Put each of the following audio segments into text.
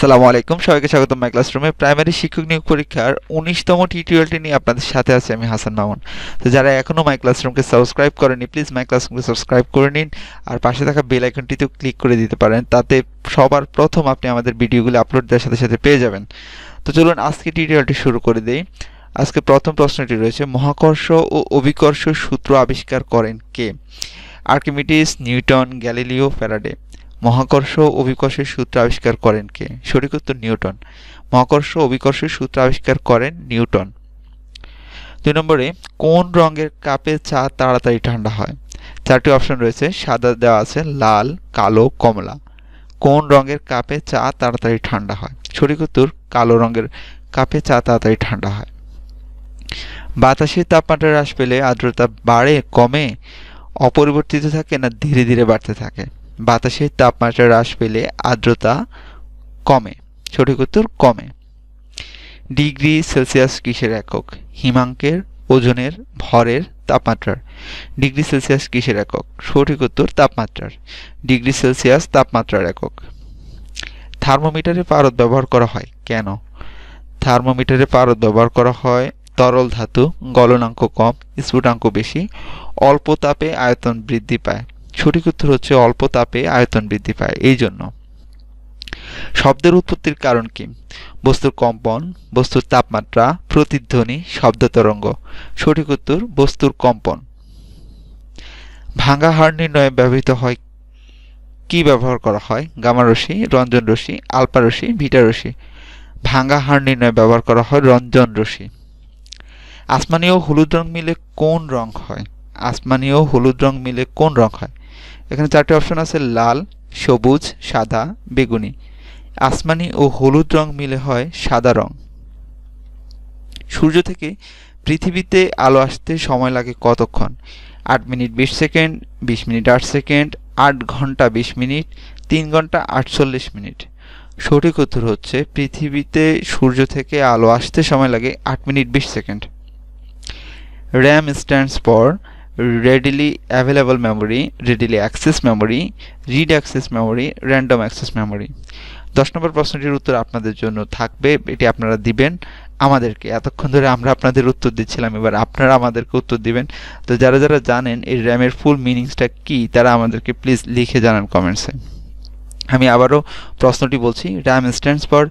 আসসালামু আলাইকুম, সবাইকে স্বাগতম মাই ক্লাসরুমে। প্রাইমারি শিক্ষক নিয়োগ পরীক্ষার ১৯তম টিউটোরিয়ালটি নিয়ে আপনাদের সাথে আছি আমি হাসান মামুন। তো যারা এখনও মাই ক্লাসরুমকে সাবস্ক্রাইব করেনি, প্লিজ মাই ক্লাসরুমকে সাবস্ক্রাইব করে নিন আর পাশে থাকা বেল আইকনটিতেও ক্লিক করে দিতে পারেন, তাতে সবার প্রথম আপনি আমাদের ভিডিওগুলো আপলোড দেওয়ার সাথে সাথে পেয়ে যাবেন। তো চলুন আজকে টিউটোরিয়ালটি শুরু করে দেই। আজকে প্রথম প্রশ্নটি রয়েছে, মহাকর্ষ ও অভিকর্ষ সূত্র আবিষ্কার করেন কে? Archimedes, Newton, Galileo, Faraday. মহাকর্ষ অভিকর্ষের সূত্র আবিষ্কার করেন কে? সঠিক উত্তর নিউটন। মহাকর্ষ অভিকর্ষের সূত্র আবিষ্কার করেন নিউটন। ২ নম্বরে, কোন রঙের কাপে চা তাড়াতাড়ি ঠান্ডা হয়? চারটি অপশন রয়েছে, সাদা দেওয়া আছে, লাল, কালো, কমলা। কোন রঙের কাপে চা তাড়াতাড়ি ঠান্ডা হয়? সঠিক উত্তর কালো রঙের কাপে চা তাড়াতাড়ি ঠান্ডা হয়। বাতাসের তাপমাত্রা হ্রাস পেলে আর্দ্রতা বাড়ে, কমে, অপরিবর্তিত থাকে না ধীরে ধীরে বাড়তে থাকে? বাতাসের তাপমাত্রা হ্রাস পেলে আর্দ্রতা কমে। সঠিক উত্তর কমে। ডিগ্রি সেলসিয়াস কিসের একক? হিমাঙ্কের, ওজনের, ভরের, তাপমাত্রার। ডিগ্রি সেলসিয়াস কিসের একক? সঠিক উত্তর তাপমাত্রার। ডিগ্রি সেলসিয়াস তাপমাত্রার একক। থার্মোমিটারে পারদ ব্যবহার করা হয় কেন? থার্মোমিটারে পারদ ব্যবহার করা হয় তরল ধাতু, গলনাঙ্ক কম, স্ফুটাঙ্ক বেশি, অল্প তাপে আয়তন বৃদ্ধি পায়। সঠিক উত্তর হচ্ছে অল্প তাপে আয়তন বৃদ্ধি পায় এই জন্য। শব্দের উৎপত্তির কারণ কি? বস্তুর কম্পন, বস্তুর তাপমাত্রা, প্রতিধ্বনি, শব্দ তরঙ্গ। সঠিক উত্তর বস্তুর কম্পন। ভাঙা হাড় নির্ণয়ে ব্যবহৃত হয় কি ব্যবহার করা হয়? গামা রশ্মি, রঞ্জন রশ্মি, আলফা রশ্মি, বিটা রশ্মি। ভাঙা হাড় নির্ণয়ে ব্যবহার করা হয় রঞ্জন রশ্মি। আসমানি ও হলুদ রং মিলে কোন রং হয়? আসমানি ও হলুদ রং মিলে কোন রং হয়? এখানে চারটি অপশন আছে, লাল, সবুজ, সাদা, বেগুনি। আসমানি ও হলুদ রং মিলে হয় সাদা রং। সূর্য থেকে পৃথিবীতে আলো আসতে সময় লাগে কতক্ষণ? ৮ মিনিট ২০ সেকেন্ড, ২০ মিনিট ৮ সেকেন্ড, ৮ ঘন্টা ২০ মিনিট, ৩ ঘন্টা ৪৮ মিনিট। সঠিক উত্তর হচ্ছে পৃথিবীতে সূর্য থেকে আলো আসতে সময় লাগে ৮ minute ২০ second. RAM stands for readily available memory, readily access memory, read access memory, random access memory। ১০ নম্বর প্রশ্নটির উত্তর আপনাদের জন্য থাকবে, এটি আপনারা দিবেন আমাদেরকে। এতক্ষণ ধরে আমরা আপনাদের উত্তর দিচ্ছিলাম, এবার আপনারা আমাদেরকে উত্তর দিবেন। তো যারা যারা জানেন এই র্যামের ফুল মিনিংসটা কি, তারা আমাদেরকে প্লিজ লিখে জানান কমেন্টসে। আমি আবারও প্রশ্নটি বলছি, RAM stands for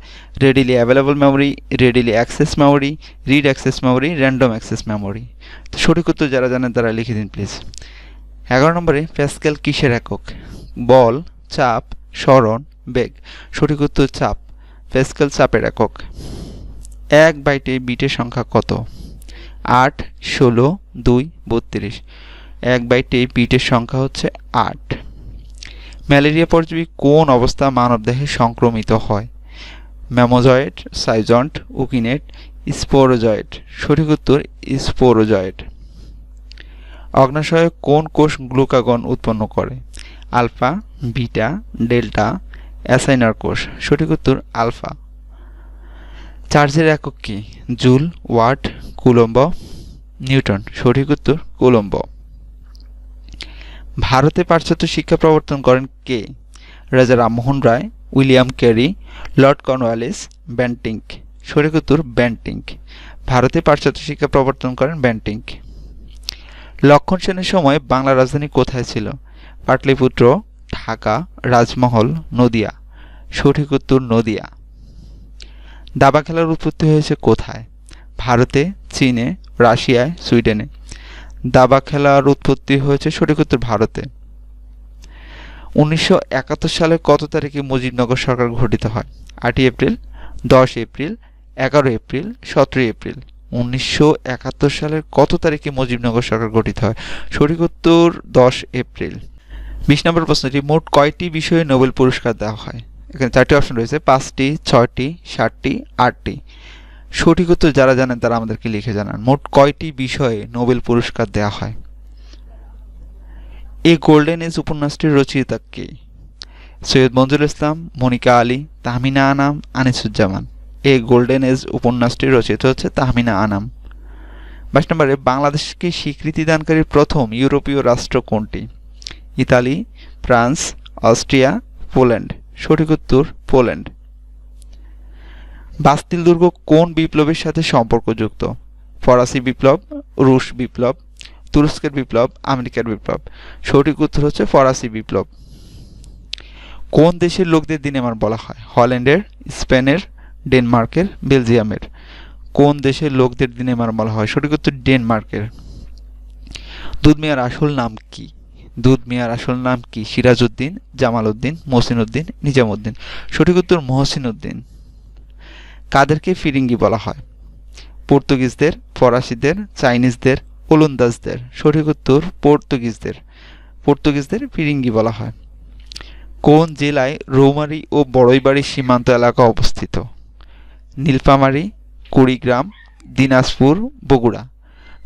readily available memory, readily access memory, read access memory, random access memory। তো সঠিক উত্তর যারা জানেন তারা লিখে দিন প্লিজ। ১১ নম্বরে, প্যাসকেল কিসের একক? বল, চাপ, সরণ, বেগ। সঠিক উত্তর চাপ। প্যাসকেল চাপের একক। ১ বাইটে বিটের সংখ্যা কত? ৮, ১৬, ২, ৩২। ১ বাইটে বিটের সংখ্যা হচ্ছে ৮। ম্যালেরিয়া পরজীবী কোন অবস্থা মানবদেহে সংক্রমিত হয়? ম্যামোজয়েড, সাইজন্ট, উকিনেট, স্পোরোজয়েড। সঠিক উত্তর স্পোরোজয়েড। অগ্নাশয়ে কোন কোষ গ্লুকাগন উৎপন্ন করে? আলফা, বিটা, ডেল্টা, অ্যাসাইনার কোষ। সঠিক উত্তর আলফা। চার্জের একক কি? Joule, watt, coulomb, newton. সঠিক উত্তর কুলম্ব। ভারতে পাশ্চাত্য শিক্ষা প্রবর্তন করেন কে? Raja Rammohan Roy, William Carey, Lord Cornwallis, Bentinck. সঠিক উত্তর বেন্টিঙ্ক। ভারতে পাশ্চাত্য শিক্ষা প্রবর্তন করেন বেন্টিঙ্ক। লক্ষণ সেনের সময় বাংলা রাজধানী কোথায় ছিল? পাটলিপুত্র, ঢাকা, রাজমহল, নদিয়া। সঠিক উত্তর নদিয়া। দাবা খেলার উৎপত্তি হয়েছে কোথায়? ভারতে, চীনে, রাশিয়ায়, সুইডেনে। দাবা খেলার উৎপত্তি হয়েছে সঠিক উত্তর ভারতে। ১৯৭১ সালে কত তারিখে মুজিবনগর সরকার গঠিত হয়? ৮ই এপ্রিল, ১০ এপ্রিল, ১১ এপ্রিল, ১৭ এপ্রিল। ১৯৭১ সালের কত তারিখে মুজিবনগর সরকার গঠিত হয়? সঠিক উত্তর ১০ এপ্রিল। ২০ নম্বর প্রশ্নটি, মোট কয়টি বিষয়ে নোবেল পুরস্কার দেওয়া হয়? এখানে চারটি অপশন রয়েছে, ৫টি, ৬টি, ৭টি, ৮টি। সঠিক উত্তর যারা জানেন তারা আমাদেরকে লিখে জানান। মোট কয়টি বিষয়ে নোবেল পুরস্কার দেওয়া হয়? এ গোল্ডেন এজ উপন্যাসটির রচয়িতা কে? Syed Manzurul Islam, Monica Ali, Tahmima Anam, Anisuzzaman. A golden age উপন্যাসটির রচয়িতা হচ্ছে তাহমিনা আনাম। ২২ নম্বরে, বাংলাদেশকে স্বীকৃতি দানকারী প্রথম ইউরোপীয় রাষ্ট্র কোনটি? Italy, France, Austria, Poland. সঠিক উত্তর পোল্যান্ড। বাস্তিল দুর্গ কোন বিপ্লবের সাথে সম্পর্কযুক্ত? ফরাসি বিপ্লব, রুশ বিপ্লব, তুরস্কের বিপ্লব, আমেরিকার বিপ্লব। সঠিক উত্তর হচ্ছে ফরাসি বিপ্লব। কোন দেশের লোকদের দিনেমার বলা হয়? হল্যান্ডের, স্পেনের, ডেনমার্কের, বেলজিয়ামের। কোন দেশের লোকদের দিনেমার বলা হয়? সঠিক উত্তর ডেনমার্কের। দুধ মিয়ার আসল নাম কি? দুধ মিয়ার আসল নাম কি? সিরাজউদ্দিন, জামাল উদ্দিন, মহসিন উদ্দিন, নিজামউদ্দিন। সঠিক উত্তর মহসিন উদ্দিন। কাদেরকে ফিরিঙ্গি বলা হয়? পর্তুগিজদের, ফরাসিদের, চাইনিজদের, ওলন্দাজদের। সঠিক উত্তর পর্তুগিজদের। পর্তুগিজদের ফিরিঙ্গি বলা হয়। কোন জেলায় রৌমারী ও বড়ইবাড়ি সীমান্ত এলাকা অবস্থিত? নীলফামারী, কুড়িগ্রাম, দিনাজপুর, বগুড়া।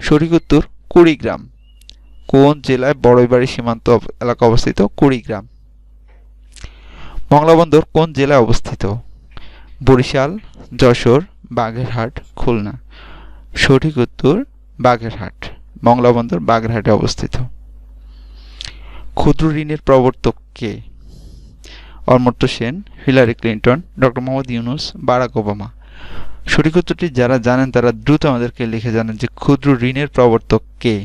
সঠিক উত্তর কুড়িগ্রাম। কোন জেলায় বড়ইবাড়ি সীমান্ত এলাকা অবস্থিত? কুড়িগ্রাম। মংলা বন্দর কোন জেলায় অবস্থিত? বরিশাল, যশোর, বাগেরহাট, খুলনা। সঠিক উত্তর বাগেরহাট। মংলা বন্দর বাগেরহাটে অবস্থিত। ক্ষুদ্র ঋণের প্রবর্তক কে? Amartya Sen, Hillary Clinton, doctor Mohammad Yunus, Barack Obama. সঠিক উত্তরটি যারা জানেন তারা দ্রুত আমাদেরকে লিখে জানান যে ক্ষুদ্র ঋণের প্রবর্তক কে।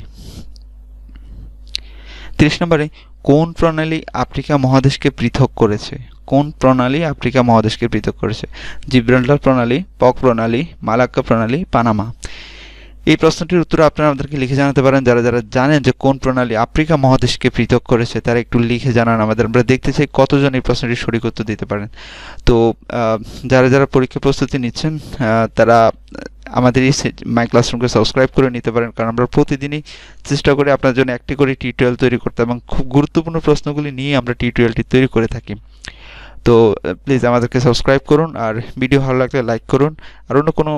30 নম্বরে কোন প্রণালী আফ্রিকা মহাদেশকে পৃথক করেছে? কোন প্রণালী আফ্রিকা মহাদেশকে পৃথক করেছে? জিব্রাল্টার প্রণালী, পক প্রণালী, মালাক্কা প্রণালী, পানামা। এই প্রশ্নটির উত্তর আপনারা আমাদেরকে লিখে জানাতে পারেন। যারা যারা জানেন যে কোন প্রণালী আফ্রিকা মহাদেশকে পৃথক করেছে তারা একটু লিখে জানান আমাদের। আমরা দেখতে চাই কতজন এই প্রশ্নটির সঠিক উত্তর দিতে পারেন। তো যারা যারা পরীক্ষা প্রস্তুতি নিচ্ছেন তারা আমাদের এই মাই ক্লাসরুমকে সাবস্ক্রাইব করে নিতে পারেন, কারণ আমরা প্রতিদিনই চেষ্টা করি আপনার জন্য একটি করে টিউটোরিয়াল তৈরি করতে এবং খুব গুরুত্বপূর্ণ প্রশ্নগুলি নিয়ে আমরা টিউটোরিয়ালটি তৈরি করে থাকি। তো প্লিজ আমাদেরকে সাবস্ক্রাইব করুন, আর ভিডিও ভালো লাগলে লাইক করুন, আর অন্য কোনো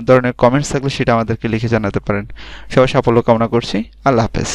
ধরনের কমেন্টস থাকলে সেটা আমাদেরকে লিখে জানাতে পারেন। সবাই সাফল্য কামনা করছি। আল্লাহ হাফেজ।